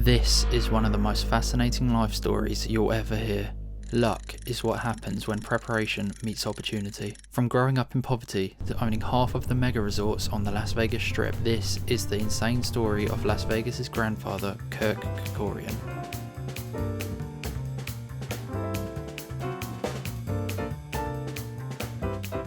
This is one of the most fascinating life stories you'll ever hear. Luck is what happens when preparation meets opportunity. From growing up in poverty to owning half of the mega resorts on the Las Vegas Strip, this is the insane story of Las Vegas's grandfather, Kirk Kerkorian.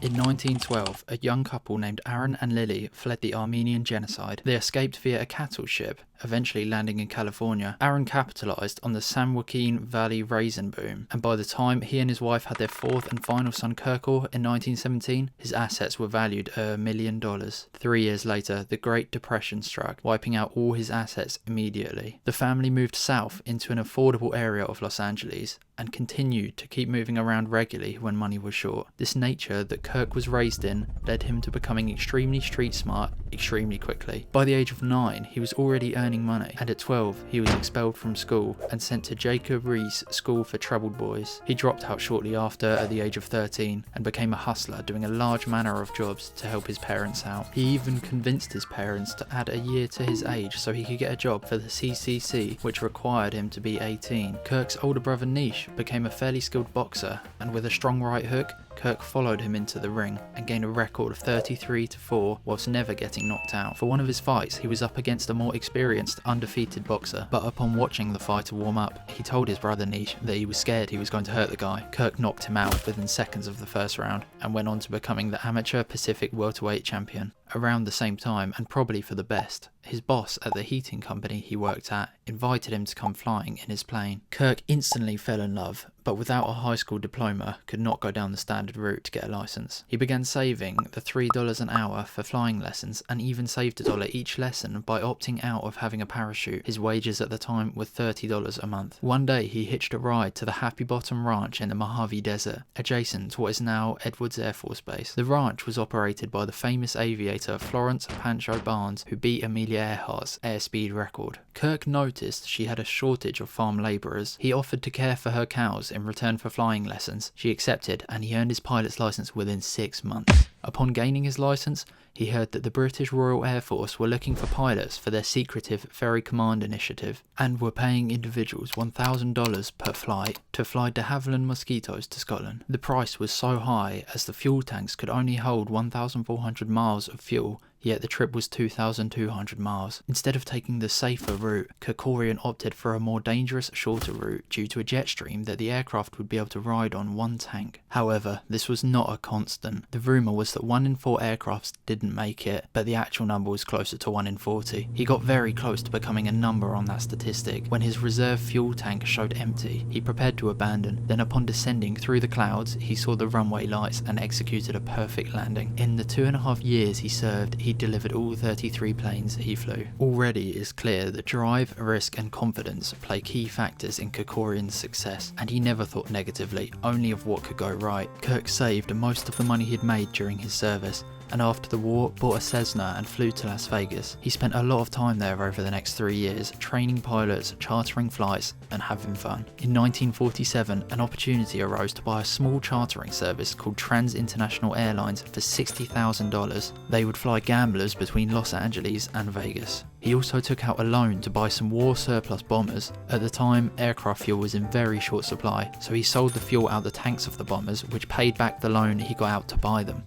In 1912, a young couple named Aaron and Lily fled the Armenian genocide. They escaped via a cattle ship, eventually landing in California. Aaron capitalized on the San Joaquin Valley raisin boom, and by the time he and his wife had their fourth and final son Kirkor in 1917, his assets were valued at $1 million. 3 years later, the Great Depression struck, wiping out all his assets immediately. The family moved south into an affordable area of Los Angeles, and continued to keep moving around regularly when money was short. This nature that Kirk was raised in led him to becoming extremely street smart extremely quickly. By the age of 9, he was already earning money, and at 12, he was expelled from school and sent to Jacob Riis School for Troubled Boys. He dropped out shortly after at the age of 13 and became a hustler, doing a large manner of jobs to help his parents out. He even convinced his parents to add a year to his age so he could get a job for the CCC, which required him to be 18. Kirk's older brother Nish became a fairly skilled boxer, and with a strong right hook, Kirk followed him into the ring and gained a record of 33-4 whilst never getting knocked out. For one of his fights, he was up against a more experienced, undefeated boxer, but upon watching the fighter warm up, he told his brother Nish that he was scared he was going to hurt the guy. Kirk knocked him out within seconds of the first round and went on to becoming the amateur Pacific welterweight champion. Around the same time, and probably for the best, his boss at the heating company he worked at invited him to come flying in his plane. Kirk instantly fell in love, but without a high school diploma, could not go down the standard route to get a license. He began saving the $3 an hour for flying lessons, and even saved $1 each lesson by opting out of having a parachute. His wages at the time were $30 a month. One day he hitched a ride to the Happy Bottom Ranch in the Mojave Desert, adjacent to what is now Edwards Air Force Base. The ranch was operated by the famous aviator Florence Pancho Barnes, who beat Amelia Earhart's airspeed record. Kirk noticed she had a shortage of farm labourers. He offered to care for her cows in return for flying lessons. She accepted, and he earned his pilot's license within 6 months. Upon gaining his license, he heard that the British Royal Air Force were looking for pilots for their secretive Ferry Command initiative, and were paying individuals $1,000 per flight to fly de Havilland Mosquitoes to Scotland. The price was so high as the fuel tanks could only hold 1,400 miles of fuel, yet the trip was 2,200 miles. Instead of taking the safer route, Kerkorian opted for a more dangerous, shorter route due to a jet stream that the aircraft would be able to ride on one tank. However, this was not a constant. The rumour was that 1 in 4 aircrafts didn't make it, but the actual number was closer to 1 in 40. He got very close to becoming a number on that statistic. When his reserve fuel tank showed empty, he prepared to abandon. Then upon descending through the clouds, he saw the runway lights and executed a perfect landing. In the 2.5 years he served, he delivered all 33 planes he flew. Already it is clear that drive, risk and confidence play key factors in Kerkorian's success, and he never thought negatively, only of what could go right. Kirk saved most of the money he'd made during his service, and after the war bought a Cessna and flew to Las Vegas. He spent a lot of time there over the next 3 years, training pilots, chartering flights and having fun. In 1947, an opportunity arose to buy a small chartering service called Trans International Airlines for $60,000. They would fly gamblers between Los Angeles and Vegas. He also took out a loan to buy some war surplus bombers. At the time, aircraft fuel was in very short supply, so he sold the fuel out the tanks of the bombers, which paid back the loan he got out to buy them.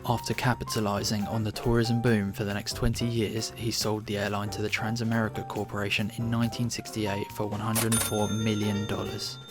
After capitalising on the tourism boom for the next 20 years, he sold the airline to the Transamerica Corporation in 1968 for $104 million.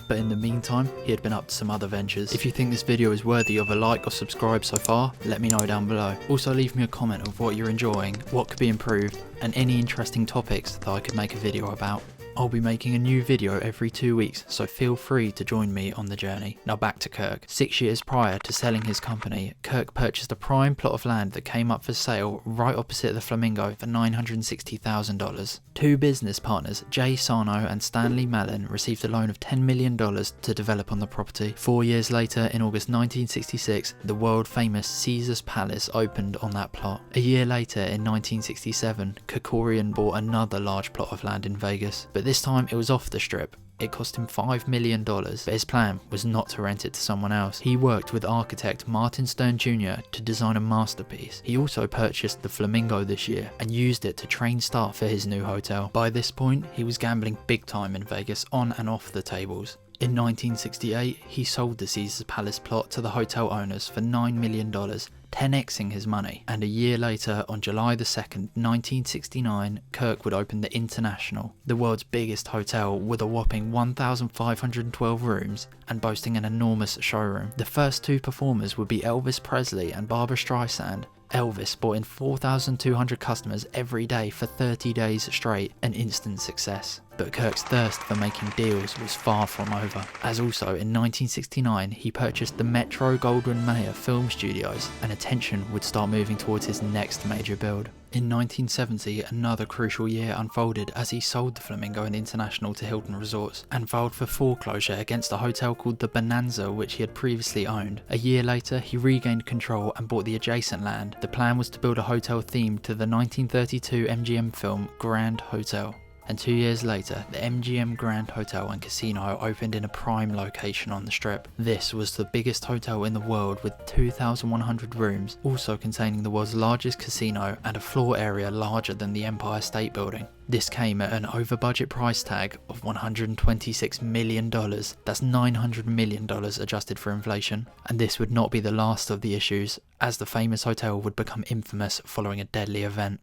But in the meantime, he had been up to some other ventures. If you think this video is worthy of a like or subscribe so far, let me know down below. Also leave me a comment of what you're enjoying, what could be improved, and any interesting topics that I could make a video about. I'll be making a new video every 2 weeks, so feel free to join me on the journey. Now back to Kirk. 6 years prior to selling his company, Kirk purchased a prime plot of land that came up for sale right opposite the Flamingo for $960,000. 2 business partners, Jay Sarno and Stanley Mallon, received a loan of $10 million to develop on the property. 4 years later, in August 1966, the world-famous Caesar's Palace opened on that plot. A year later, in 1967, Kerkorian bought another large plot of land in Vegas, but but this time it was off the Strip. It cost him $5 million, but his plan was not to rent it to someone else. He worked with architect Martin Stern Jr. to design a masterpiece. He also purchased the Flamingo this year and used it to train staff for his new hotel. By this point, he was gambling big time in Vegas, on and off the tables. In 1968, he sold the Caesars Palace plot to the hotel owners for $9 million, 10xing his money. And a year later, on July the 2nd, 1969, Kirk would open the International, the world's biggest hotel with a whopping 1,512 rooms and boasting an enormous showroom. The first two performers would be Elvis Presley and Barbra Streisand. Elvis brought in 4,200 customers every day for 30 days straight, an instant success. But Kirk's thirst for making deals was far from over, as also in 1969 he purchased the Metro-Goldwyn-Mayer film studios, and attention would start moving towards his next major build. In 1970, another crucial year unfolded as he sold the Flamingo and International to Hilton Resorts and filed for foreclosure against a hotel called the Bonanza, which he had previously owned. A year later, he regained control and bought the adjacent land. The plan was to build a hotel themed to the 1932 MGM film Grand Hotel. And 2 years later, the MGM Grand Hotel and Casino opened in a prime location on the Strip. This was the biggest hotel in the world with 2,100 rooms, also containing the world's largest casino and a floor area larger than the Empire State Building. This came at an over-budget price tag of $126 million, that's $900 million adjusted for inflation. And this would not be the last of the issues, as the famous hotel would become infamous following a deadly event.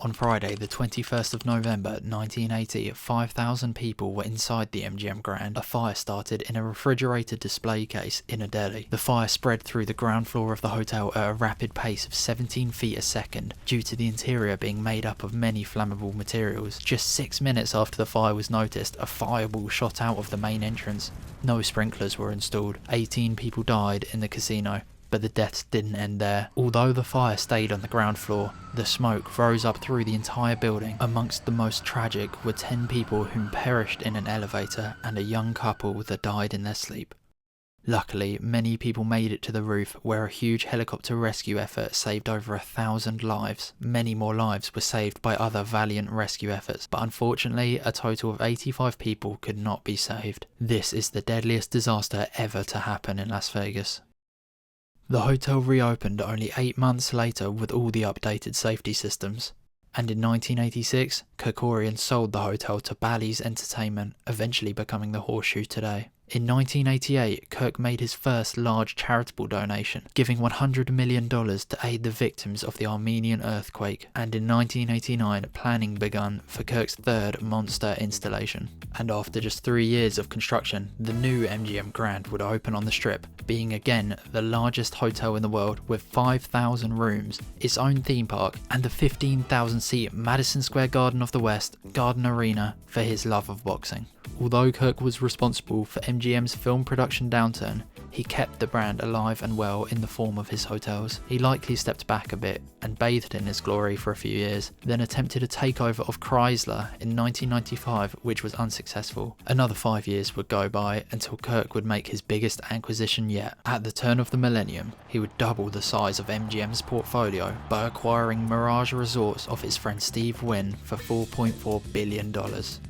On Friday, the 21st of November 1980, 5,000 people were inside the MGM Grand. A fire started in a refrigerated display case in a deli. The fire spread through the ground floor of the hotel at a rapid pace of 17 feet a second, due to the interior being made up of many flammable materials. Just 6 minutes after the fire was noticed, a fireball shot out of the main entrance. No sprinklers were installed. 18 people died in the casino. But the deaths didn't end there. Although the fire stayed on the ground floor, the smoke rose up through the entire building. Amongst the most tragic were 10 people whom perished in an elevator and a young couple that died in their sleep. Luckily, many people made it to the roof, where a huge helicopter rescue effort saved over 1,000 lives. Many more lives were saved by other valiant rescue efforts, but unfortunately a total of 85 people could not be saved. This is the deadliest disaster ever to happen in Las Vegas. The hotel reopened only 8 months later with all the updated safety systems. And in 1986, Kerkorian sold the hotel to Bally's Entertainment, eventually becoming the Horseshoe today. In 1988, Kirk made his first large charitable donation, giving $100 million to aid the victims of the Armenian earthquake. And in 1989, planning begun for Kirk's third monster installation. And after just 3 years of construction, the new MGM Grand would open on the Strip, being again the largest hotel in the world with 5,000 rooms, its own theme park, and the 15,000-seat Madison Square Garden of the West Garden Arena for his love of boxing. Although Kirk was responsible for MGM's film production downturn, he kept the brand alive and well in the form of his hotels. He likely stepped back a bit and bathed in his glory for a few years, then attempted a takeover of Chrysler in 1995, which was unsuccessful. Another 5 years would go by until Kirk would make his biggest acquisition yet. At the turn of the millennium, he would double the size of MGM's portfolio by acquiring Mirage Resorts of his friend Steve Wynn for $4.4 billion.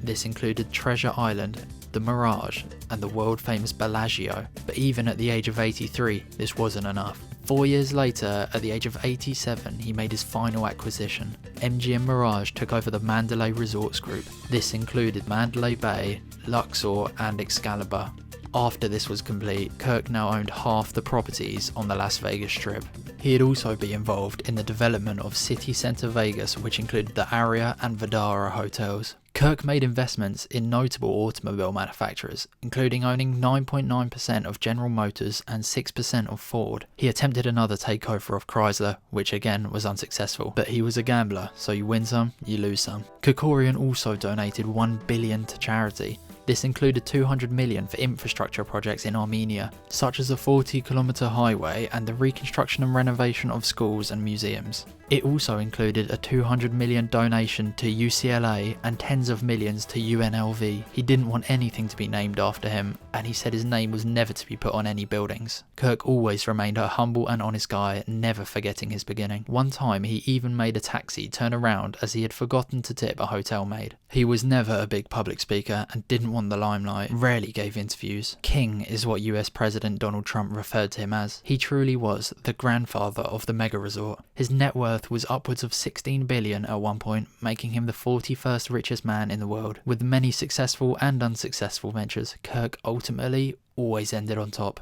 This included Treasure Island, the Mirage, and the world-famous Bellagio. But even at the age of 83, this wasn't enough. 4 years later, at the age of 87, he made his final acquisition. MGM Mirage took over the Mandalay Resorts Group. This included Mandalay Bay, Luxor, and Excalibur. After this was complete, Kirk now owned half the properties on the Las Vegas Strip. He'd also be involved in the development of City Center Vegas, which included the Aria and Vdara hotels. Kirk made investments in notable automobile manufacturers, including owning 9.9% of General Motors and 6% of Ford. He attempted another takeover of Chrysler, which again was unsuccessful, but he was a gambler, so you win some, you lose some. Kerkorian also donated $1 billion to charity. This included 200 million for infrastructure projects in Armenia, such as a 40-kilometre highway and the reconstruction and renovation of schools and museums. It also included a 200 million donation to UCLA and tens of millions to UNLV. He didn't want anything to be named after him, and he said his name was never to be put on any buildings. Kirk always remained a humble and honest guy, never forgetting his beginning. One time he even made a taxi turn around as he had forgotten to tip a hotel maid. He was never a big public speaker and didn't want the limelight, rarely gave interviews. King is what US President Donald Trump referred to him as. He truly was the grandfather of the mega resort. His net worth was upwards of 16 billion at one point, making him the 41st richest man in the world. With many successful and unsuccessful ventures, Kirk ultimately always ended on top.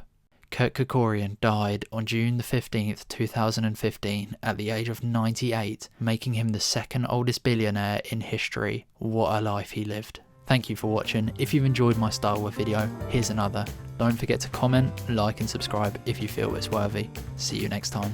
Kirk Kerkorian died on June the 15th, 2015 at the age of 98, making him the second oldest billionaire in history. What a life he lived. Thank you for watching. If you've enjoyed my Star Wars video, here's another. Don't forget to comment, like and subscribe if you feel it's worthy. See you next time.